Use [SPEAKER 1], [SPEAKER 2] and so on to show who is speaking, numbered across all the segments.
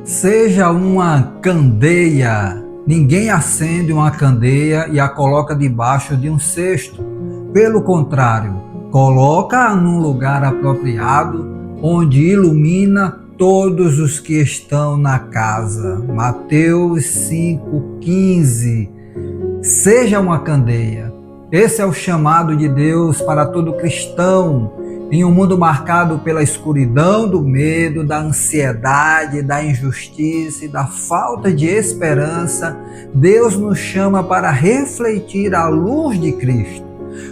[SPEAKER 1] Seja uma candeia. Ninguém acende uma candeia e a coloca debaixo de um cesto. Pelo contrário, coloca-a num lugar apropriado, onde ilumina todos os que estão na casa. Mateus 5,15. Seja uma candeia. Esse é o chamado de Deus para todo cristão. Em um mundo marcado pela escuridão do medo, da ansiedade, da injustiça e da falta de esperança, Deus nos chama para refletir a luz de Cristo.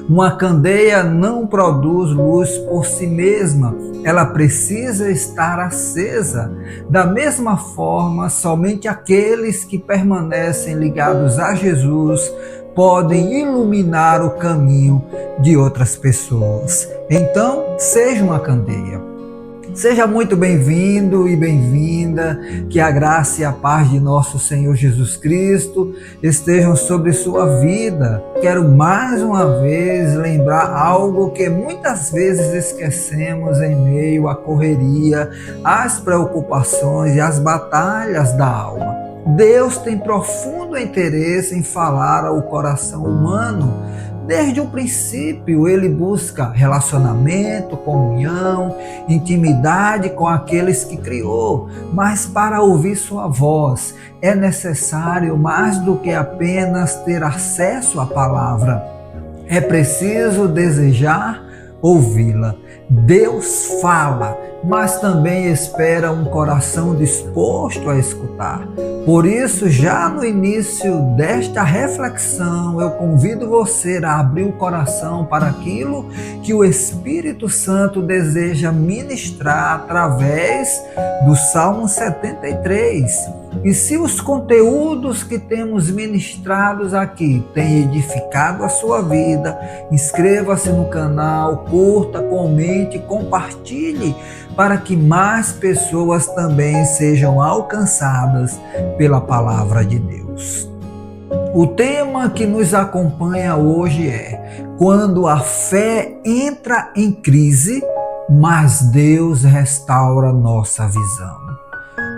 [SPEAKER 1] Uma candeia não produz luz por si mesma, ela precisa estar acesa. Da mesma forma, somente aqueles que permanecem ligados a Jesus podem iluminar o caminho de outras pessoas. Então, seja uma candeia. Seja muito bem-vindo e bem-vinda, que a graça e a paz de nosso Senhor Jesus Cristo estejam sobre sua vida. Quero mais uma vez lembrar algo que muitas vezes esquecemos em meio à correria, às preocupações e às batalhas da alma. Deus tem profundo interesse em falar ao coração humano. Desde o princípio, ele busca relacionamento, comunhão, intimidade com aqueles que criou. Mas para ouvir sua voz, é necessário mais do que apenas ter acesso à palavra. É preciso desejar ouvi-la. Deus fala, mas também espera um coração disposto a escutar. Por isso, já no início desta reflexão, eu convido você a abrir o coração para aquilo que o Espírito Santo deseja ministrar através do Salmo 73. E se os conteúdos que temos ministrados aqui têm edificado a sua vida, inscreva-se no canal, curta, comente, compartilhe, para que mais pessoas também sejam alcançadas pela palavra de Deus. O tema que nos acompanha hoje é: quando a fé entra em crise, mas Deus restaura nossa visão.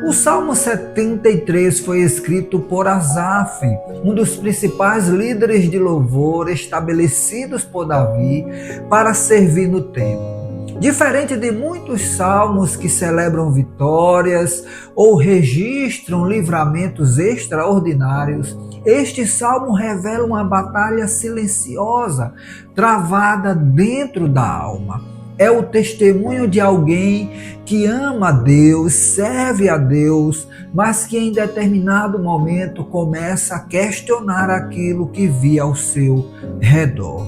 [SPEAKER 1] O Salmo 73 foi escrito por Asaf, um dos principais líderes de louvor estabelecidos por Davi para servir no templo. Diferente de muitos salmos que celebram vitórias ou registram livramentos extraordinários, este salmo revela uma batalha silenciosa, travada dentro da alma. É o testemunho de alguém que ama a Deus, serve a Deus, mas que em determinado momento começa a questionar aquilo que via ao seu redor.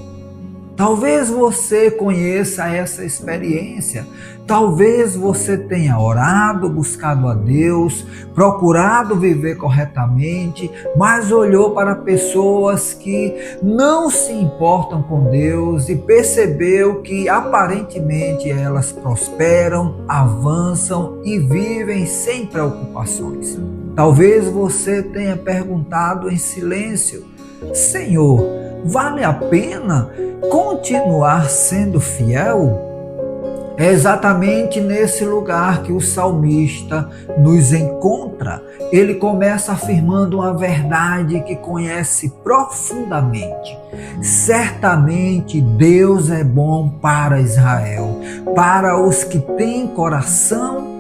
[SPEAKER 1] Talvez você conheça essa experiência. Talvez você tenha orado, buscado a Deus, procurado viver corretamente, mas olhou para pessoas que não se importam com Deus e percebeu que aparentemente elas prosperam, avançam e vivem sem preocupações. Talvez você tenha perguntado em silêncio: Senhor, vale a pena continuar sendo fiel? É exatamente nesse lugar que o salmista nos encontra. Ele começa afirmando uma verdade que conhece profundamente. Certamente Deus é bom para Israel, para os que têm coração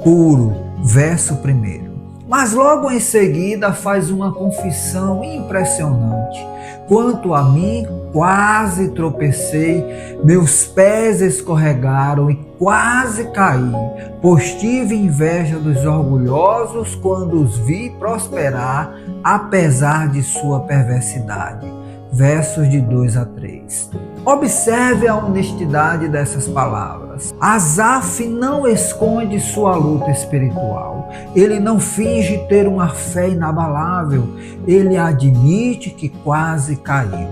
[SPEAKER 1] puro. Verso 1. Mas logo em seguida faz uma confissão impressionante. Quanto a mim, quase tropecei, meus pés escorregaram e quase caí, pois tive inveja dos orgulhosos quando os vi prosperar, apesar de sua perversidade. Versos de 2 a 3. Observe a honestidade dessas palavras. Asaf não esconde sua luta espiritual. Ele não finge ter uma fé inabalável. Ele admite que quase caiu.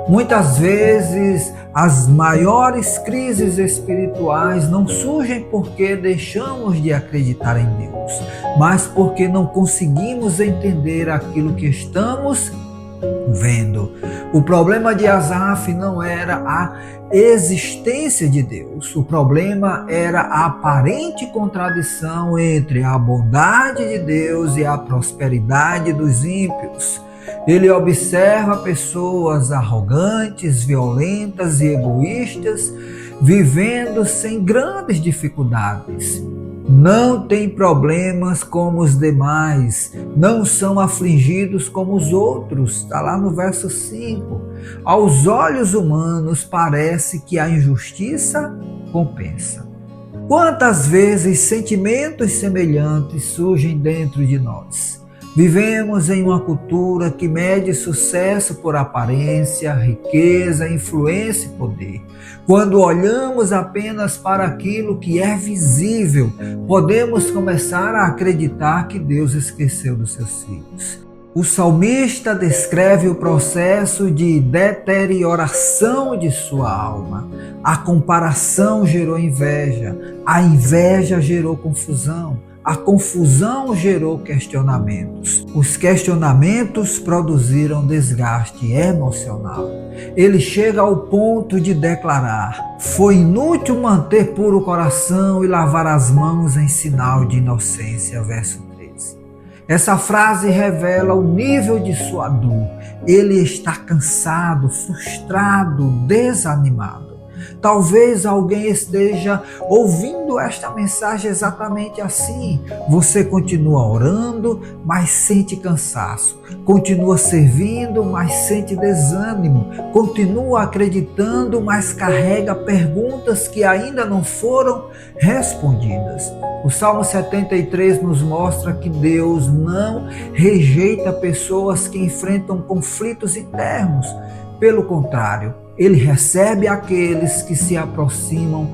[SPEAKER 1] Muitas vezes, as maiores crises espirituais não surgem porque deixamos de acreditar em Deus, mas porque não conseguimos entender aquilo que estamos vendo. O problema de Asaf não era a existência de Deus. O problema era a aparente contradição entre a bondade de Deus e a prosperidade dos ímpios. Ele observa pessoas arrogantes, violentas e egoístas vivendo sem grandes dificuldades. Não têm problemas como os demais, não são afligidos como os outros. Está lá no verso 5. Aos olhos humanos parece que a injustiça compensa. Quantas vezes sentimentos semelhantes surgem dentro de nós? Vivemos em uma cultura que mede sucesso por aparência, riqueza, influência e poder. Quando olhamos apenas para aquilo que é visível, podemos começar a acreditar que Deus esqueceu dos seus filhos. O salmista descreve o processo de deterioração de sua alma. A comparação gerou inveja, a inveja gerou confusão. A confusão gerou questionamentos. Os questionamentos produziram desgaste emocional. Ele chega ao ponto de declarar: foi inútil manter puro o coração e lavar as mãos em sinal de inocência. Verso 13. Essa frase revela o nível de sua dor. Ele está cansado, frustrado, desanimado. Talvez alguém esteja ouvindo esta mensagem exatamente assim. Você continua orando, mas sente cansaço. Continua servindo, mas sente desânimo. Continua acreditando, mas carrega perguntas que ainda não foram respondidas. O Salmo 73 nos mostra que Deus não rejeita pessoas que enfrentam conflitos internos. Pelo contrário, Ele recebe aqueles que se aproximam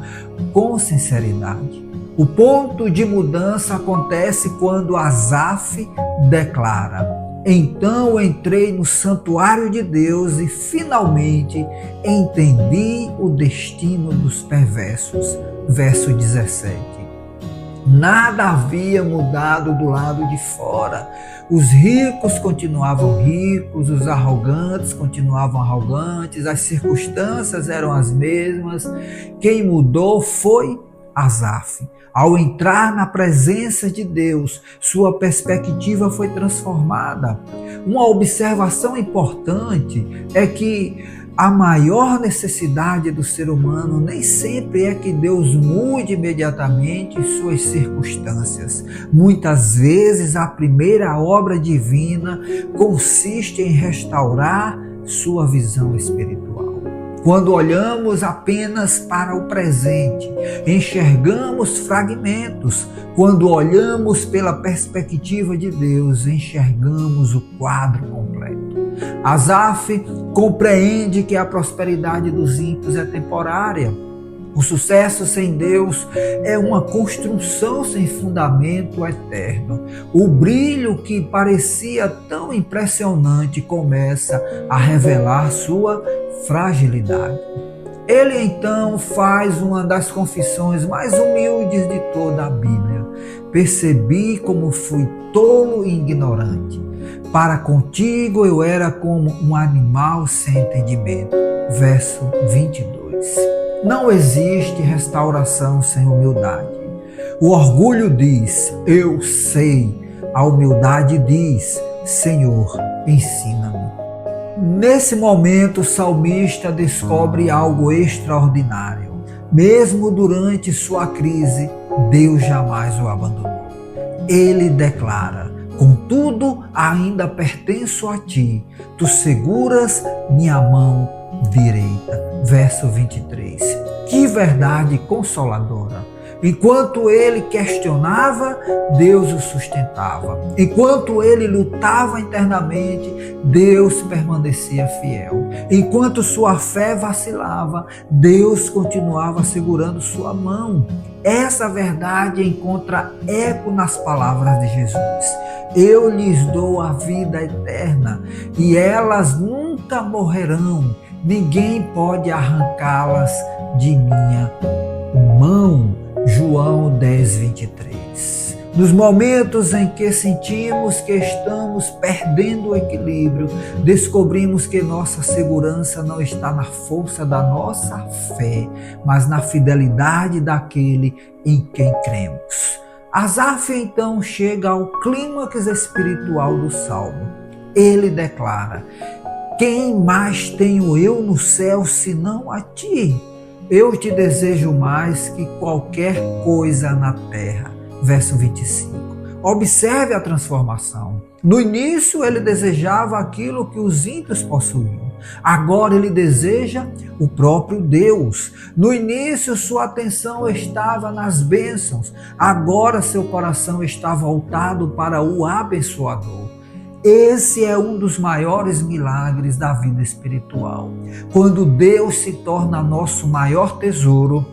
[SPEAKER 1] com sinceridade. O ponto de mudança acontece quando Asaf declara: então entrei no santuário de Deus e finalmente entendi o destino dos perversos. Verso 17. Nada havia mudado do lado de fora. Os ricos continuavam ricos, os arrogantes continuavam arrogantes, as circunstâncias eram as mesmas. Quem mudou foi Asaf. Ao entrar na presença de Deus, sua perspectiva foi transformada. Uma observação importante é que a maior necessidade do ser humano nem sempre é que Deus mude imediatamente suas circunstâncias. Muitas vezes a primeira obra divina consiste em restaurar sua visão espiritual. Quando olhamos apenas para o presente, enxergamos fragmentos. Quando olhamos pela perspectiva de Deus, enxergamos o quadro completo. Asaf compreende que a prosperidade dos ímpios é temporária. O sucesso sem Deus é uma construção sem fundamento eterno. O brilho que parecia tão impressionante começa a revelar sua fragilidade. Ele então faz uma das confissões mais humildes de toda a Bíblia. Percebi como fui tolo e ignorante. Para contigo eu era como um animal sem entendimento. Verso 22. Não existe restauração sem humildade. O orgulho diz, eu sei. A humildade diz, Senhor, ensina-me. Nesse momento, o salmista descobre algo extraordinário. Mesmo durante sua crise, Deus jamais o abandonou. Ele declara: contudo, ainda pertenço a ti, tu seguras minha mão direita. Verso 23. Que verdade consoladora! Enquanto ele questionava, Deus o sustentava. Enquanto ele lutava internamente, Deus permanecia fiel. Enquanto sua fé vacilava, Deus continuava segurando sua mão. Essa verdade encontra eco nas palavras de Jesus. Eu lhes dou a vida eterna e elas nunca morrerão. Ninguém pode arrancá-las de minha mão. João 10, 23. Nos momentos em que sentimos que estamos perdendo o equilíbrio, descobrimos que nossa segurança não está na força da nossa fé, mas na fidelidade daquele em quem cremos. Asaf então chega ao clímax espiritual do Salmo. Ele declara: quem mais tenho eu no céu senão a ti? Eu te desejo mais que qualquer coisa na terra. Verso 25. Observe a transformação. No início ele desejava aquilo que os ímpios possuíam. Agora ele deseja o próprio Deus. No início sua atenção estava nas bênçãos. Agora seu coração está voltado para o abençoador. Esse é um dos maiores milagres da vida espiritual. Quando Deus se torna nosso maior tesouro,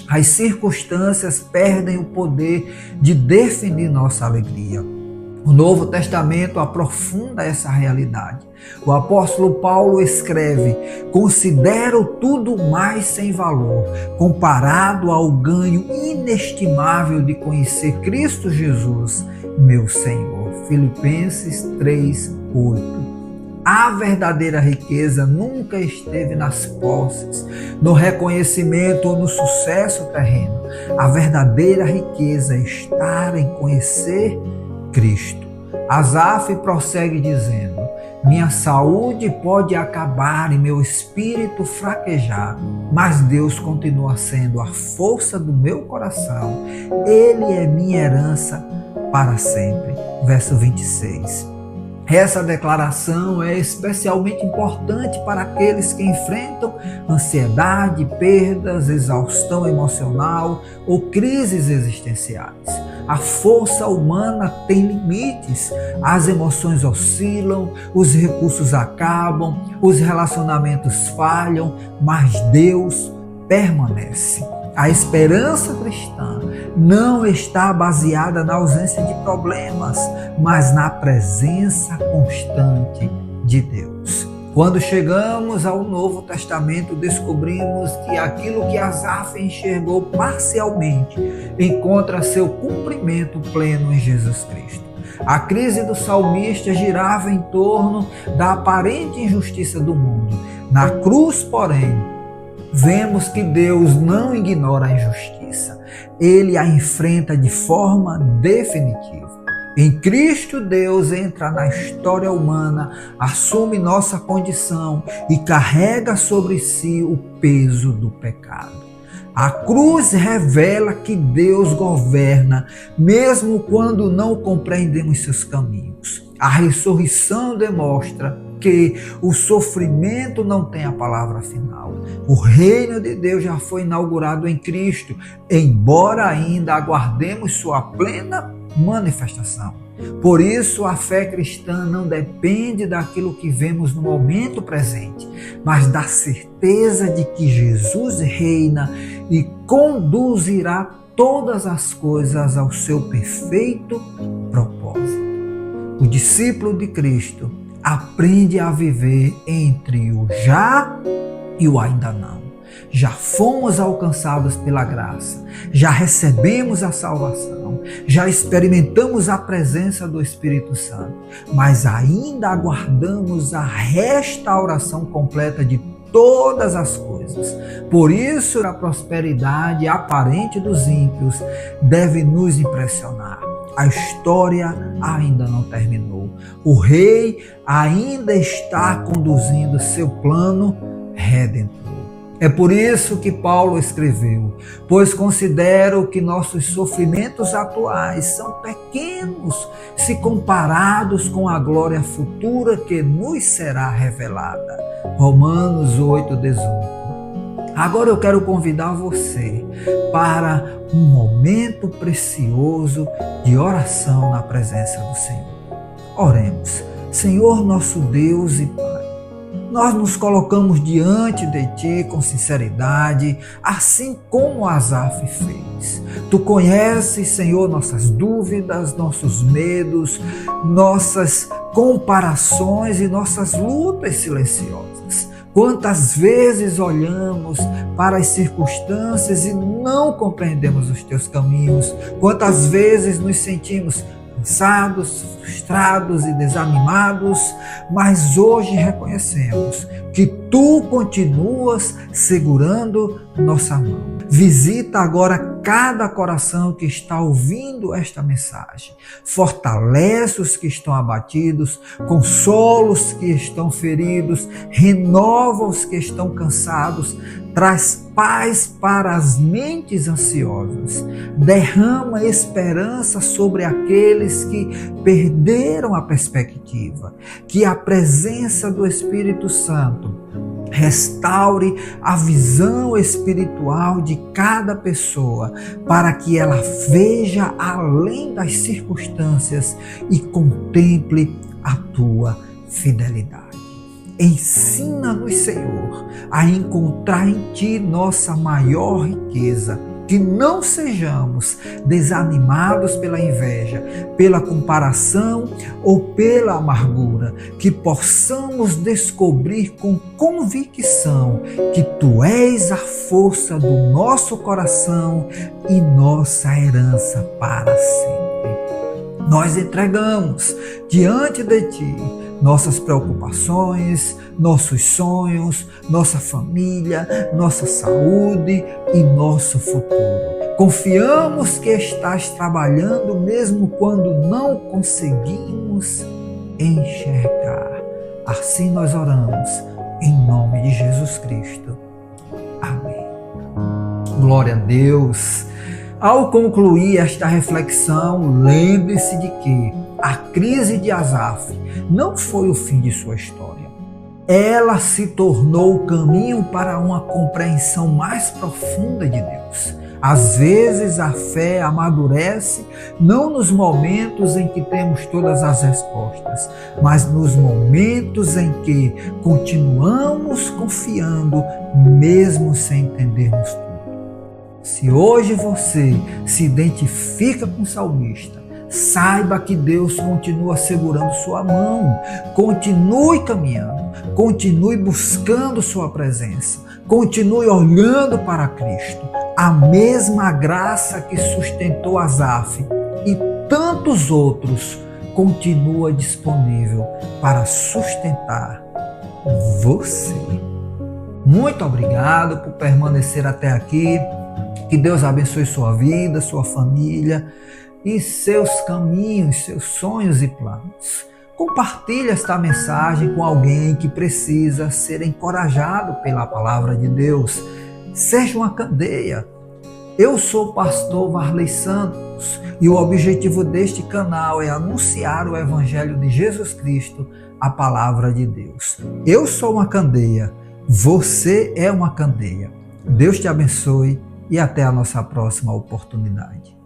[SPEAKER 1] as circunstâncias perdem o poder de definir nossa alegria. O Novo Testamento aprofunda essa realidade. O apóstolo Paulo escreve: considero tudo mais sem valor, comparado ao ganho inestimável de conhecer Cristo Jesus, meu Senhor. Filipenses 3:8. A verdadeira riqueza nunca esteve nas posses, no reconhecimento ou no sucesso terreno. A verdadeira riqueza está em conhecer Cristo. Asaf prossegue dizendo: minha saúde pode acabar e meu espírito fraquejar, mas Deus continua sendo a força do meu coração. Ele é minha herança para sempre. Verso 26. Essa declaração é especialmente importante para aqueles que enfrentam ansiedade, perdas, exaustão emocional ou crises existenciais. A força humana tem limites, as emoções oscilam, os recursos acabam, os relacionamentos falham, mas Deus permanece. A esperança cristã não está baseada na ausência de problemas, mas na presença constante de Deus. Quando chegamos ao Novo Testamento, descobrimos que aquilo que Asaf enxergou parcialmente encontra seu cumprimento pleno em Jesus Cristo. A crise do salmista girava em torno da aparente injustiça do mundo. Na cruz, porém, vemos que Deus não ignora a injustiça. Ele a enfrenta de forma definitiva. Em Cristo, Deus entra na história humana, assume nossa condição e carrega sobre si o peso do pecado. A cruz revela que Deus governa, mesmo quando não compreendemos seus caminhos. A ressurreição demonstra que o sofrimento não tem a palavra final. O reino de Deus já foi inaugurado em Cristo, embora ainda aguardemos sua plena manifestação. Por isso, a fé cristã não depende daquilo que vemos no momento presente, mas da certeza de que Jesus reina e conduzirá todas as coisas ao seu perfeito propósito. O discípulo de Cristo aprende a viver entre o já e o ainda não. Já fomos alcançados pela graça, já recebemos a salvação, já experimentamos a presença do Espírito Santo, mas ainda aguardamos a restauração completa de todas as coisas. Por isso, a prosperidade aparente dos ímpios deve nos impressionar. A história ainda não terminou. O rei ainda está conduzindo seu plano redentor. É por isso que Paulo escreveu: pois considero que nossos sofrimentos atuais são pequenos se comparados com a glória futura que nos será revelada. Romanos 8:18. Agora eu quero convidar você para um momento precioso de oração na presença do Senhor. Oremos. Senhor nosso Deus e Pai, nós nos colocamos diante de Ti com sinceridade, assim como Asaf fez. Tu conheces, Senhor, nossas dúvidas, nossos medos, nossas comparações e nossas lutas silenciosas. Quantas vezes olhamos para as circunstâncias e não compreendemos os teus caminhos? Quantas vezes nos sentimos cansados, frustrados e desanimados, mas hoje reconhecemos que tu continuas segurando nossa mão. Visita agora cada coração que está ouvindo esta mensagem. Fortalece os que estão abatidos, consola os que estão feridos, renova os que estão cansados, traz paz para as mentes ansiosas, derrama esperança sobre aqueles que perderam a perspectiva, que a presença do Espírito Santo restaure a visão espiritual de cada pessoa, para que ela veja além das circunstâncias e contemple a tua fidelidade. Ensina-nos, Senhor, a encontrar em Ti nossa maior riqueza, que não sejamos desanimados pela inveja, pela comparação ou pela amargura, que possamos descobrir com convicção que Tu és a força do nosso coração e nossa herança para sempre. Nós entregamos diante de Ti nossas preocupações, nossos sonhos, nossa família, nossa saúde e nosso futuro. Confiamos que estás trabalhando mesmo quando não conseguimos enxergar. Assim nós oramos, em nome de Jesus Cristo. Amém. Glória a Deus. Ao concluir esta reflexão, lembre-se de que a crise de Asaf não foi o fim de sua história. Ela se tornou o caminho para uma compreensão mais profunda de Deus. Às vezes a fé amadurece não nos momentos em que temos todas as respostas, mas nos momentos em que continuamos confiando mesmo sem entendermos tudo. Se hoje você se identifica com o salmista, saiba que Deus continua segurando sua mão. Continue caminhando, continue buscando sua presença, continue olhando para Cristo. A mesma graça que sustentou Asaf e tantos outros continua disponível para sustentar você. Muito obrigado por permanecer até aqui. Que Deus abençoe sua vida, sua família e seus caminhos, seus sonhos e planos. Compartilhe esta mensagem com alguém que precisa ser encorajado pela palavra de Deus. Seja uma candeia. Eu sou o pastor Varley Santos e o objetivo deste canal é anunciar o Evangelho de Jesus Cristo, a palavra de Deus. Eu sou uma candeia, você é uma candeia. Deus te abençoe e até a nossa próxima oportunidade.